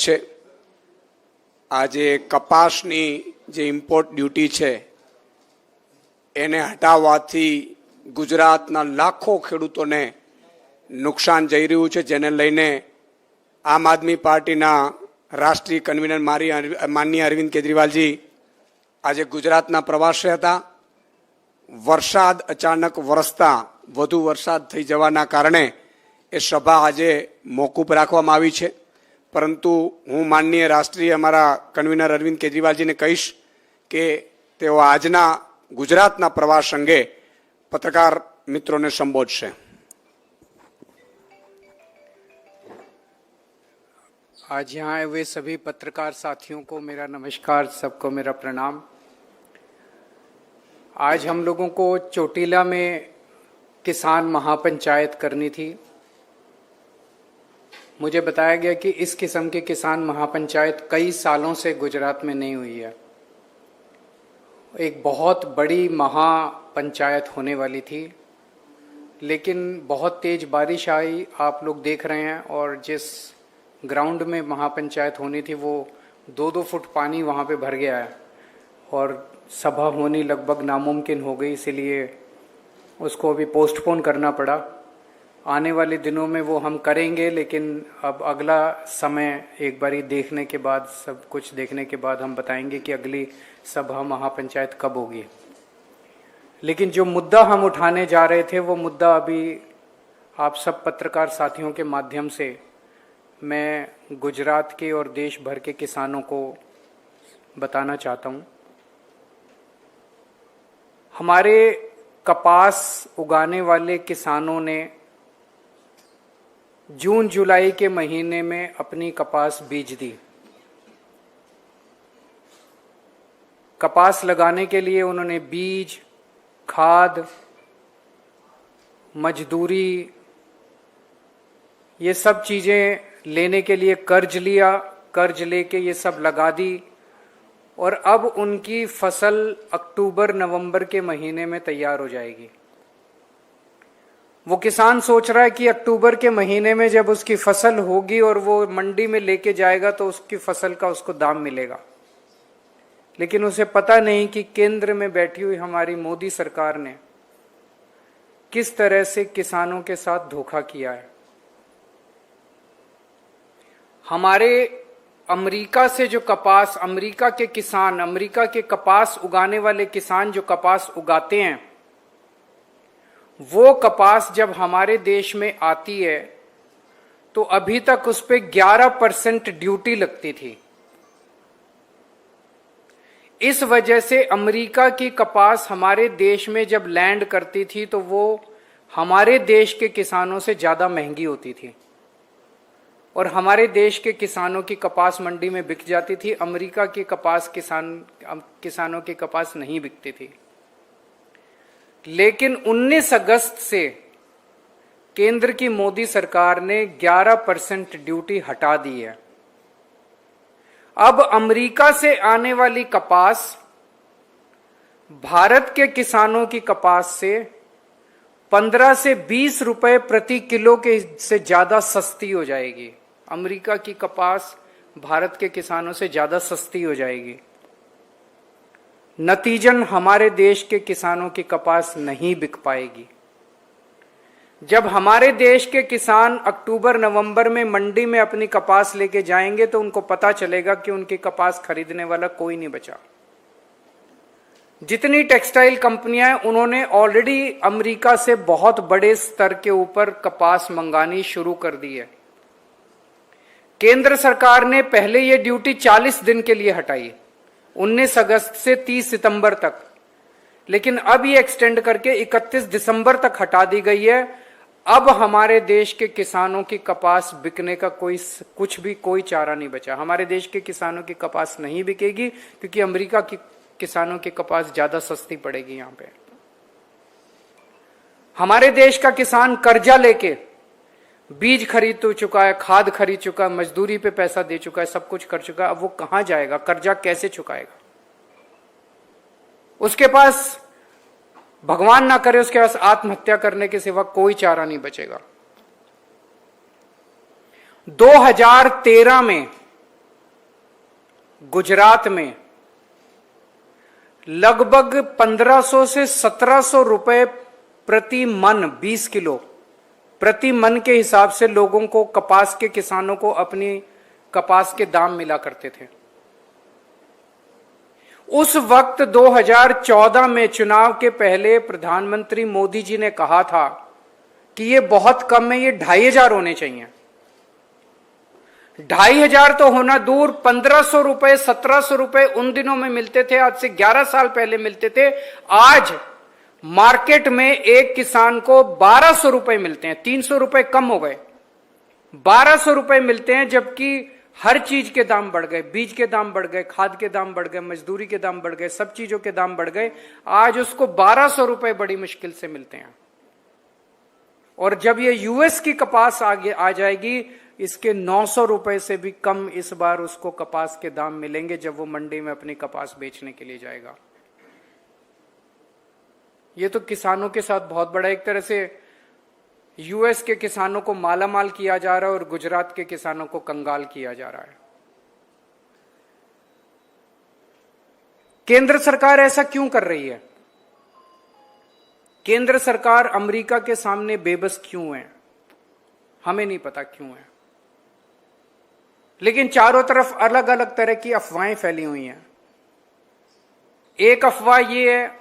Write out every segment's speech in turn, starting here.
છે। આજે કપાસની જે ઇમ્પોર્ટ ડ્યુટી છે એને હટાવવાથી ગુજરાતના લાખો ખેડૂતોને નુકસાન જઈ રહ્યું છે, જેને લઈને આમ આદમી પાર્ટીના રાષ્ટ્રીય કન્વીનર માનનીય અરવિંદ કેજરીવાલજી આજે ગુજરાતના પ્રવાસે હતા। વરસાદ અચાનક વરસતા વધુ વરસાદ થઈ જવાના કારણે એ સભા આજે મોકૂફ રાખવામાં આવી છે। પરંતુ હું માનનીય રાષ્ટ્રીય અમારા કન્વીનર અરવિંદ કેજરીવાલજીને કહીશ કે તેઓ આજના ગુજરાતના પ્રવાસ અંગે પત્રકાર મિત્રોને સંબોધશે। आज यहाँ आए हुए सभी पत्रकार साथियों को मेरा नमस्कार, सबको मेरा प्रणाम। आज हम लोगों को चोटीला में किसान महापंचायत करनी थी। मुझे बताया गया कि इस किस्म की किसान महापंचायत कई सालों से गुजरात में नहीं हुई है। एक बहुत बड़ी महापंचायत होने वाली थी, लेकिन बहुत तेज बारिश आई, आप लोग देख रहे हैं। और जिस ग्राउंड में महापंचायत होनी थी वो 2-2 फुट पानी वहाँ पे भर गया है और सभा होनी लगभग नामुमकिन हो गई, इसीलिए उसको अभी पोस्टपोन करना पड़ा। आने वाले दिनों में वो हम करेंगे, लेकिन अब अगला समय एक बारी देखने के बाद, सब कुछ देखने के बाद हम बताएंगे कि अगली सभा महापंचायत कब होगी। लेकिन जो मुद्दा हम उठाने जा रहे थे वो मुद्दा अभी आप सब पत्रकार साथियों के माध्यम से मैं गुजरात के और देश भर के किसानों को बताना चाहता हूँ। हमारे कपास उगाने वाले किसानों ने जून जुलाई के महीने में अपनी कपास बीज दी। कपास लगाने के लिए उन्होंने बीज, खाद, मजदूरी, ये सब चीजें लेने के लिए कर्ज लिया। कर्ज लेके ये सब लगा दी और अब उनकी फसल अक्टूबर नवंबर के महीने में तैयार हो जाएगी। वो किसान सोच रहा है कि अक्टूबर के महीने में जब उसकी फसल होगी और वो मंडी में लेके जाएगा तो उसकी फसल का उसको दाम मिलेगा। लेकिन उसे पता नहीं कि केंद्र में बैठी हुई हमारी मोदी सरकार ने किस तरह से किसानों के साथ धोखा किया है। हमारे अमेरिका से जो कपास, अमेरिका के किसान, अमेरिका के कपास उगाने वाले किसान जो कपास उगाते हैं, वो कपास जब हमारे देश में आती है तो अभी तक उस पे 11% ड्यूटी लगती थी। इस वजह से अमेरिका की कपास हमारे देश में जब लैंड करती थी तो वो हमारे देश के किसानों से ज्यादा महंगी होती थी और हमारे देश के किसानों की कपास मंडी में बिक जाती थी। अमेरिका की कपास किसानों की कपास नहीं बिकती थी। लेकिन 19 अगस्त से केंद्र की मोदी सरकार ने 11% ड्यूटी हटा दी है। अब अमेरिका से आने वाली कपास भारत के किसानों की कपास से 15 से 20 रुपए प्रति किलो के से ज्यादा सस्ती हो जाएगी। अमेरिका की कपास भारत के किसानों से ज्यादा सस्ती हो जाएगी। नतीजन हमारे देश के किसानों की कपास नहीं बिक पाएगी। जब हमारे देश के किसान अक्टूबर नवंबर में मंडी में अपनी कपास लेके जाएंगे तो उनको पता चलेगा कि उनकी कपास खरीदने वाला कोई नहीं बचा। जितनी टेक्सटाइल कंपनियां हैं उन्होंने ऑलरेडी अमेरिका से बहुत बड़े स्तर के ऊपर कपास मंगानी शुरू कर दी है। केंद्र सरकार ने पहले ये ड्यूटी 40 दिन के लिए हटाई, 19 अगस्त से 30 सितंबर तक, लेकिन अब ये एक्सटेंड करके 31 दिसंबर तक हटा दी गई है। अब हमारे देश के किसानों की कपास बिकने का कोई चारा नहीं बचा। हमारे देश के किसानों की कपास नहीं बिकेगी क्योंकि अमेरिका की किसानों की कपास ज्यादा सस्ती पड़ेगी। यहां पे हमारे देश का किसान कर्जा लेके बीज खरीद तो चुका है, खाद खरीद चुका है, मजदूरी पे पैसा दे चुका है, सब कुछ कर चुका है। अब वो कहां जाएगा, कर्जा कैसे चुकाएगा? उसके पास भगवान ना करे उसके पास आत्महत्या करने के सिवा कोई चारा नहीं बचेगा। 2013 में गुजरात में लगभग 1500 से 1700 रुपए प्रति मन, 20 किलो प्रति मन के हिसाब से लोगों को, कपास के किसानों को अपनी कपास के दाम मिला करते थे। उस वक्त 2014 में चुनाव के पहले प्रधानमंत्री मोदी जी ने कहा था कि ये बहुत कम है, ये 2500 होने चाहिए। 2500 तो होना दूर, 1500 रुपए 1700 रुपए उन दिनों में मिलते थे, आज से 11 साल पहले मिलते थे। आज मार्केट में एक किसान को 1200 रुपए मिलते हैं, 300 रुपए कम हो गए, 1200 रुपए मिलते हैं, जबकि हर चीज के दाम बढ़ गए, बीज के दाम बढ़ गए, खाद के दाम बढ़ गए, मजदूरी के दाम बढ़ गए, सब चीजों के दाम बढ़ गए। आज उसको 1200 रुपए बड़ी मुश्किल से मिलते हैं। और जब ये यूएस की कपास आगे आ जाएगी, इसके 900 रुपए से भी कम इस बार उसको कपास के दाम मिलेंगे जब वो मंडी में अपनी कपास बेचने के लिए जाएगा। ये तो किसानों के साथ बहुत बड़ा, एक तरह से यूएस के किसानों को मालामाल किया जा रहा है और गुजरात के किसानों को कंगाल किया जा रहा है। केंद्र सरकार ऐसा क्यों कर रही है? केंद्र सरकार अमेरिका के सामने बेबस क्यों है? हमें नहीं पता क्यों है, लेकिन चारों तरफ अलग अलग तरह की अफवाहें फैली हुई हैं। एक अफवाह यह है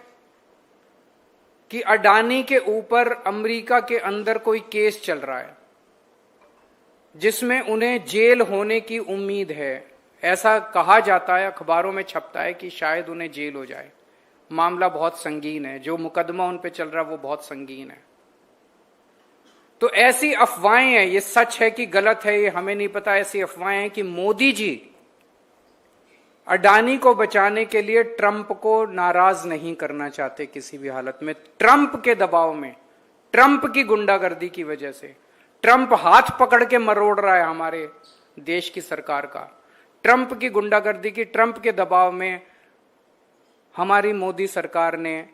कि अडानी के ऊपर अमेरिका के अंदर कोई केस चल रहा है जिसमें उन्हें जेल होने की उम्मीद है। ऐसा कहा जाता है, अखबारों में छपता है कि शायद उन्हें जेल हो जाए। मामला बहुत संगीन है, जो मुकदमा उन पे चल रहा है वो बहुत संगीन है। तो ऐसी अफवाहें हैं, ये सच है कि गलत है ये हमें नहीं पता। ऐसी अफवाहें हैं कि मोदी जी अडानी को बचाने के लिए ट्रंप को नाराज नहीं करना चाहते किसी भी हालत में। ट्रंप के दबाव में, ट्रंप की गुंडागर्दी की वजह से, ट्रंप हाथ पकड़ के मरोड़ रहा है हमारे देश की सरकार का। ट्रंप की गुंडागर्दी की, ट्रंप के दबाव में हमारी मोदी सरकार ने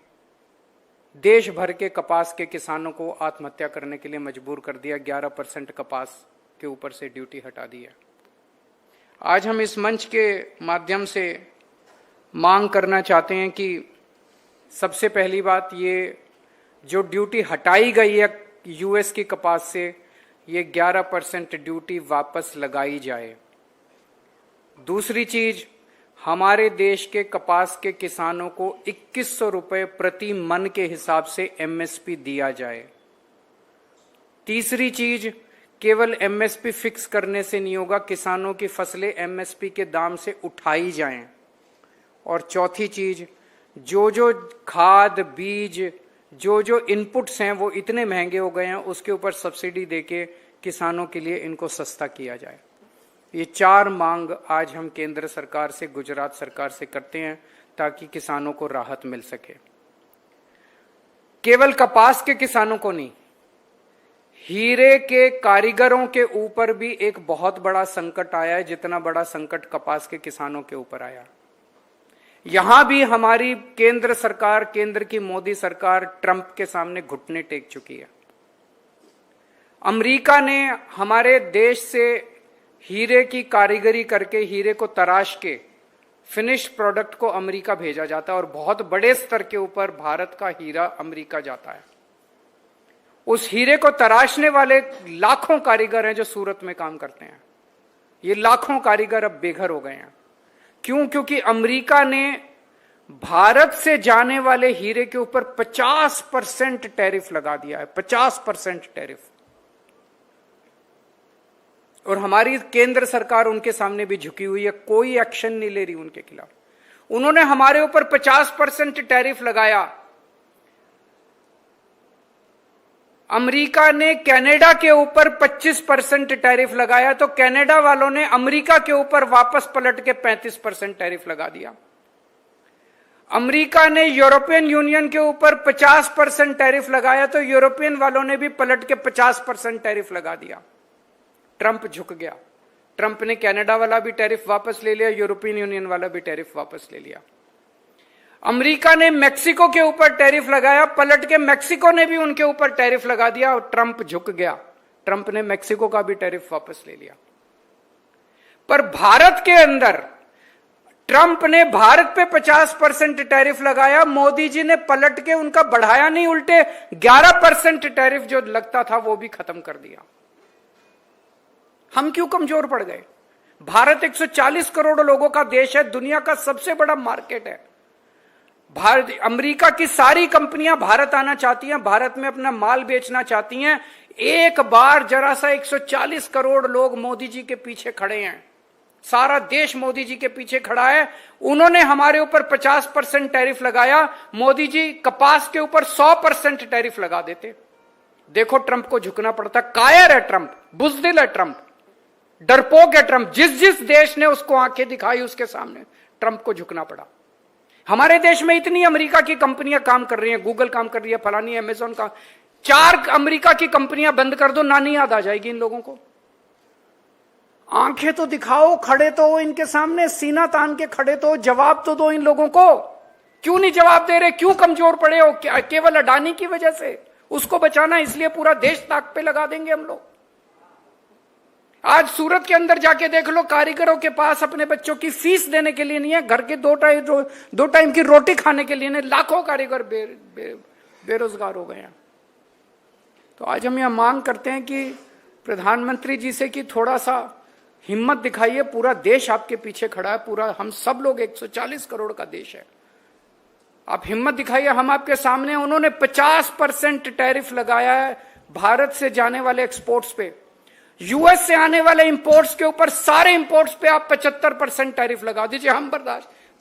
देश भर के कपास के किसानों को आत्महत्या करने के लिए मजबूर कर दिया। 11% कपास के ऊपर से ड्यूटी हटा दी है। आज हम इस मंच के माध्यम से मांग करना चाहते हैं कि सबसे पहली बात, ये जो ड्यूटी हटाई गई है यूएस की कपास से, ये 11% ड्यूटी वापस लगाई जाए। दूसरी चीज, हमारे देश के कपास के किसानों को 2100 रुपए प्रति मन के हिसाब से एमएसपी दिया जाए। तीसरी चीज, केवल एमएसपी फिक्स करने से नहीं होगा, किसानों की फसलें एमएसपी के दाम से उठाई जाएं। और चौथी चीज, जो जो खाद, बीज, जो जो इनपुट्स हैं वो इतने महंगे हो गए हैं, उसके ऊपर सब्सिडी देके किसानों के लिए इनको सस्ता किया जाए। ये 4 मांग आज हम केंद्र सरकार से, गुजरात सरकार से करते हैं ताकि किसानों को राहत मिल सके। केवल कपास के किसानों को नहीं, हीरे के कारीगरों के ऊपर भी एक बहुत बड़ा संकट आया है, जितना बड़ा संकट कपास के किसानों के ऊपर आया। यहां भी हमारी केंद्र सरकार, केंद्र की मोदी सरकार ट्रंप के सामने घुटने टेक चुकी है। अमेरिका ने हमारे देश से हीरे की कारीगरी करके, हीरे को तराश के फिनिश्ड प्रोडक्ट को अमेरिका भेजा जाता है और बहुत बड़े स्तर के ऊपर भारत का हीरा अमेरिका जाता है। उस हीरे को तराशने वाले लाखों कारीगर हैं जो सूरत में काम करते हैं। ये लाखों कारीगर अब बेघर हो गए हैं। क्यों? क्योंकि अमेरिका ने भारत से जाने वाले हीरे के ऊपर 50% टैरिफ लगा दिया है, 50% टैरिफ। और हमारी केंद्र सरकार उनके सामने भी झुकी हुई है, कोई एक्शन नहीं ले रही उनके खिलाफ। उन्होंने हमारे ऊपर 50% टैरिफ लगाया। अमेरिका ने कनाडा के ऊपर 25% टैरिफ लगाया, तो कनाडा वालों ने अमेरिका के ऊपर वापस पलट के 35% टैरिफ लगा दिया। अमेरिका ने यूरोपियन यूनियन के ऊपर 50% टैरिफ लगाया, तो यूरोपियन वालों ने भी पलट के 50% टैरिफ लगा दिया। ट्रंप झुक गया। ट्रंप ने कनाडा वाला भी टैरिफ वापस ले लिया, यूरोपियन यूनियन वाला भी टैरिफ वापस ले लिया। अमेरिका ने मेक्सिको के ऊपर टैरिफ लगाया, पलट के मेक्सिको ने भी उनके ऊपर टैरिफ लगा दिया और ट्रंप झुक गया। ट्रंप ने मेक्सिको का भी टैरिफ वापस ले लिया। पर भारत के अंदर ट्रंप ने भारत पे 50% टैरिफ लगाया, मोदी जी ने पलट के उनका बढ़ाया नहीं, उल्टे 11% टैरिफ जो लगता था वो भी खत्म कर दिया। हम क्यों कमजोर पड़ गए? भारत 140 करोड़ लोगों का देश है, दुनिया का सबसे बड़ा मार्केट है। भारत, अमेरिका की सारी कंपनियां भारत आना चाहती हैं, भारत में अपना माल बेचना चाहती हैं। एक बार जरा सा 140 करोड़ लोग मोदी जी के पीछे खड़े हैं, सारा देश मोदी जी के पीछे खड़ा है। उन्होंने हमारे ऊपर 50% टैरिफ लगाया, मोदी जी कपास के ऊपर 100% टैरिफ लगा देते। देखो ट्रंप को झुकना पड़ता। कायर है ट्रंप, बुज़दिल है ट्रंप, डरपोक है ट्रंप। जिस जिस देश ने उसको आंखें दिखाई उसके सामने ट्रंप को झुकना पड़ा। हमारे देश में इतनी अमेरिका की कंपनियां काम कर रही हैं, गूगल काम कर रही है, फलानी अमेजॉन का। 4 अमेरिका की कंपनियां बंद कर दो, नानी याद आ जाएगी इन लोगों को। आंखें तो दिखाओ, खड़े तो हो इनके सामने, सीना तान के खड़े तो, जवाब तो दो इन लोगों को। क्यों नहीं जवाब दे रहे? क्यों कमजोर पड़े हो? केवल अडानी की वजह से? उसको बचाना इसलिए पूरा देश ताक पे लगा देंगे हम लोग। आज सूरत के अंदर जाके देख लो, कारीगरों के पास अपने बच्चों की फीस देने के लिए नहीं है, घर के 2 टाइम की रोटी खाने के लिए नहीं। लाखों कारीगर बेरोजगार हो गए हैं। तो आज हम यह मांग करते हैं कि प्रधानमंत्री जी से कि थोड़ा सा हिम्मत दिखाइए। पूरा देश आपके पीछे खड़ा है, पूरा हम सब लोग 140 करोड़ का देश है। आप हिम्मत दिखाइए, हम आपके सामने। उन्होंने 50% टैरिफ लगाया है भारत से जाने वाले एक्सपोर्ट्स पे। यूएस से आने वाले इंपोर्ट्स के ऊपर, सारे इंपोर्ट्स पे आप 75% टैरिफ लगा दीजिए। हम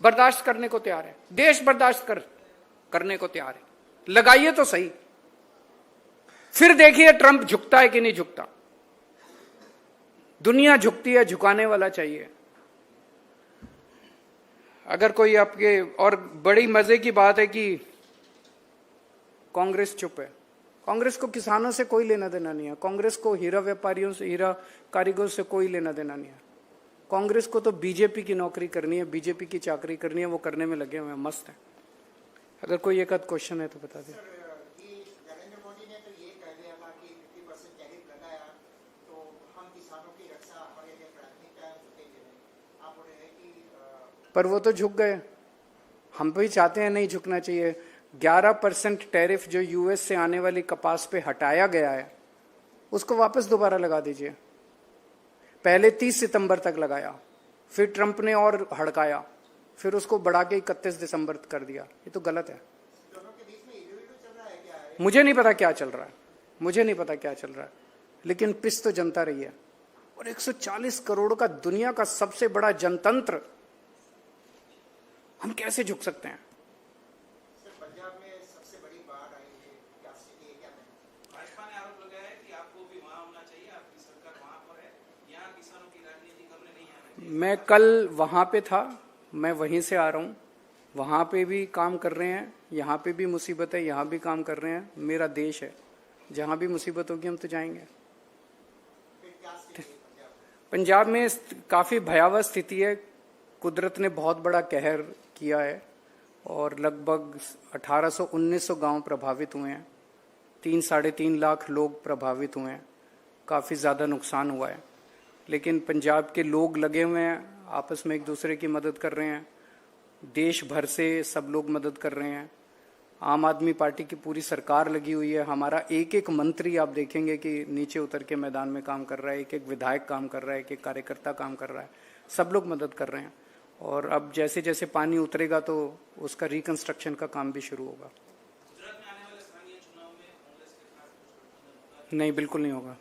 बर्दाश्त करने को तैयार है, देश बर्दाश्त करने को तैयार है। लगाइए तो सही, फिर देखिए ट्रंप झुकता है कि नहीं झुकता। दुनिया झुकती है, झुकाने वाला चाहिए। अगर कोई आपके, और बड़ी मजे की बात है कि कांग्रेस चुप है। कांग्रेस को किसानों से कोई लेना देना नहीं है, कांग्रेस को हीरा व्यापारियों से, हीरा कारीगरों से कोई लेना देना नहीं है। कांग्रेस को तो बीजेपी की नौकरी करनी है, बीजेपी की चाकरी करनी है, वो करने में लगे हुए हैं, मस्त है। अगर कोई एक आध क्वेश्चन है तो बता दें। नरेंद्र मोदी ने तो ये कह दिया था कि 50% टैरिफ लगाया तो हम किसानों की रक्षा हमारे लिए प्राथमिकता है, झुकेंगे नहीं। आप बोल रहे हैं कि पर वो तो झुक गए। हम भी चाहते हैं नहीं झुकना चाहिए। 11% टैरिफ जो यूएस से आने वाली कपास पे हटाया गया है, उसको वापस दोबारा लगा दीजिए। पहले 30 सितंबर तक लगाया, फिर ट्रंप ने और हड़काया, फिर उसको बढ़ा के 31 दिसंबर कर दिया। ये तो गलत है। दोनों के बीच में चल रहा है क्या है? मुझे नहीं पता क्या चल रहा है, मुझे नहीं पता क्या चल रहा है, लेकिन पिस तो जनता रही है। और 140 करोड़ का दुनिया का सबसे बड़ा जनतंत्र, हम कैसे झुक सकते हैं? पंजाब में सबसे बड़ी बाढ़ आई है, क्या स्थिति है, क्या नहीं? भाजपा ने आरोप लगाया है कि आपको भी वहां होना चाहिए, आपकी सरकार वहां पर है, यहाँ किसानों की राजनीति करने नहीं आना चाहिए। मैं कल वहां पे था, मैं वहीं से आ रहा हूँ। वहां पे भी काम कर रहे हैं, यहाँ पे भी मुसीबत है, यहाँ भी काम कर रहे हैं। मेरा देश है, जहां भी मुसीबत होगी हम तो जाएंगे। फिर क्या स्थिति है पंजाब में काफी भयावह स्थिति है। कुदरत ने बहुत बड़ा कहर किया है और लगभग 1800-1900 गांव प्रभावित हुए हैं। 3-3.5 लाख लोग प्रभावित हुए हैं। काफ़ी ज़्यादा नुकसान हुआ है, लेकिन पंजाब के लोग लगे हुए हैं, आपस में एक दूसरे की मदद कर रहे हैं। देश भर से सब लोग मदद कर रहे हैं। आम आदमी पार्टी की पूरी सरकार लगी हुई है। हमारा एक एक मंत्री आप देखेंगे कि नीचे उतर के मैदान में काम कर रहा है, एक एक विधायक काम कर रहा है, एक एक कार्यकर्ता काम कर रहा है, सब लोग मदद कर रहे हैं। और अब जैसे जैसे पानी उतरेगा तो उसका रिकंस्ट्रक्शन का काम भी शुरू होगा। गुजरात में आने वाले स्थानीय चुनाव में कांग्रेस के खिलाफ कुछ गठबंधन होगा? नहीं, बिल्कुल नहीं होगा।